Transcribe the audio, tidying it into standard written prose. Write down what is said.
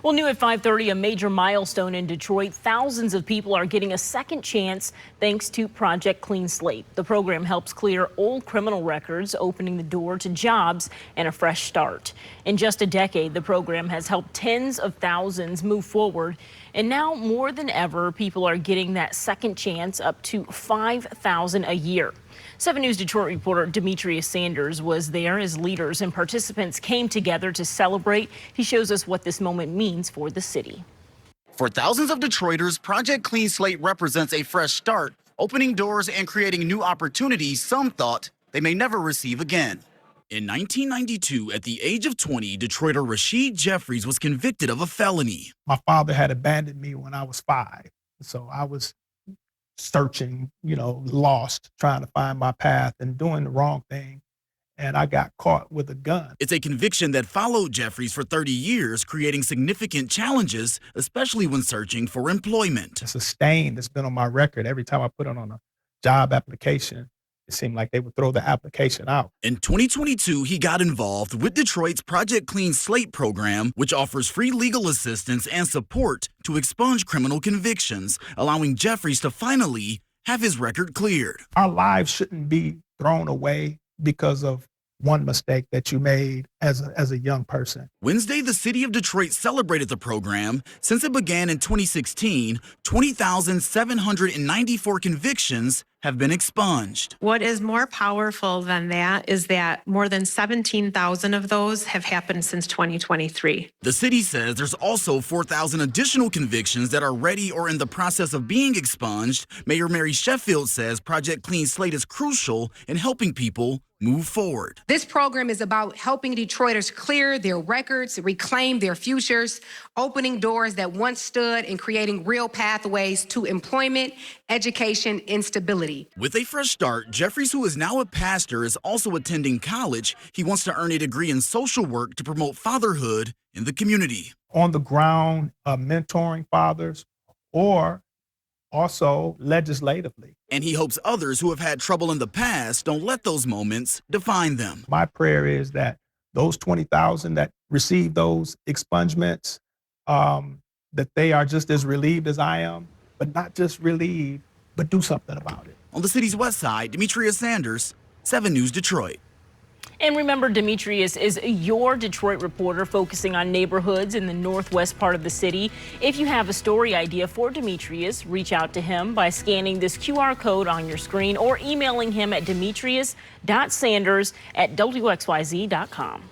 Well, new at 5:30, a major milestone in Detroit. Thousands of people are getting a second chance thanks to Project Clean Slate. The program helps clear old criminal records, opening the door to jobs and a fresh start. In just a decade, the program has helped tens of thousands move forward. And now more than ever, people are getting that second chance, up to $5,000 a year. 7 News Detroit reporter Demetrius Sanders was there as leaders and participants came together to celebrate. He shows us what this moment means for the city. For thousands of Detroiters, Project Clean Slate represents a fresh start, opening doors and creating new opportunities some thought they may never receive again. In 1992, at the age of 20, Detroiter Rasheed Jeffries was convicted of a felony. My father had abandoned me when I was 5, so I was searching, lost, trying to find my path and doing the wrong thing. And I got caught with a gun. It's a conviction that followed Jeffries for 30 years, creating significant challenges, especially when searching for employment. It's a stain that's been on my record. Every time I put it on a job application, it seemed like they would throw the application out. In 2022, he got involved with Detroit's Project Clean Slate program, which offers free legal assistance and support to expunge criminal convictions, allowing Jeffries to finally have his record cleared. Our lives shouldn't be thrown away because of one mistake that you made as a young person. Wednesday, the city of Detroit celebrated the program. Since it began in 2016, 20,794 convictions have been expunged. What is more powerful than that is that more than 17,000 of those have happened since 2023. The city says there's also 4,000 additional convictions that are ready or in the process of being expunged. Mayor Mary Sheffield says Project Clean Slate is crucial in helping people move forward. This program is about helping Detroiters clear their records, reclaim their futures, opening doors that once stood, and creating real pathways to employment, education, and stability. With a fresh start, Jeffries, who is now a pastor, is also attending college. He wants to earn a degree in social work to promote fatherhood in the community. On the ground, mentoring fathers, or also legislatively. And he hopes others who have had trouble in the past don't let those moments define them. My prayer is that those 20,000 that receive those expungements, that they are just as relieved as I am, but not just relieved, but do something about it. On the city's west side, Demetrius Sanders, 7 News Detroit. And remember, Demetrius is your Detroit reporter focusing on neighborhoods in the northwest part of the city. If you have a story idea for Demetrius, reach out to him by scanning this QR code on your screen or emailing him at demetrius.sanders@wxyz.com.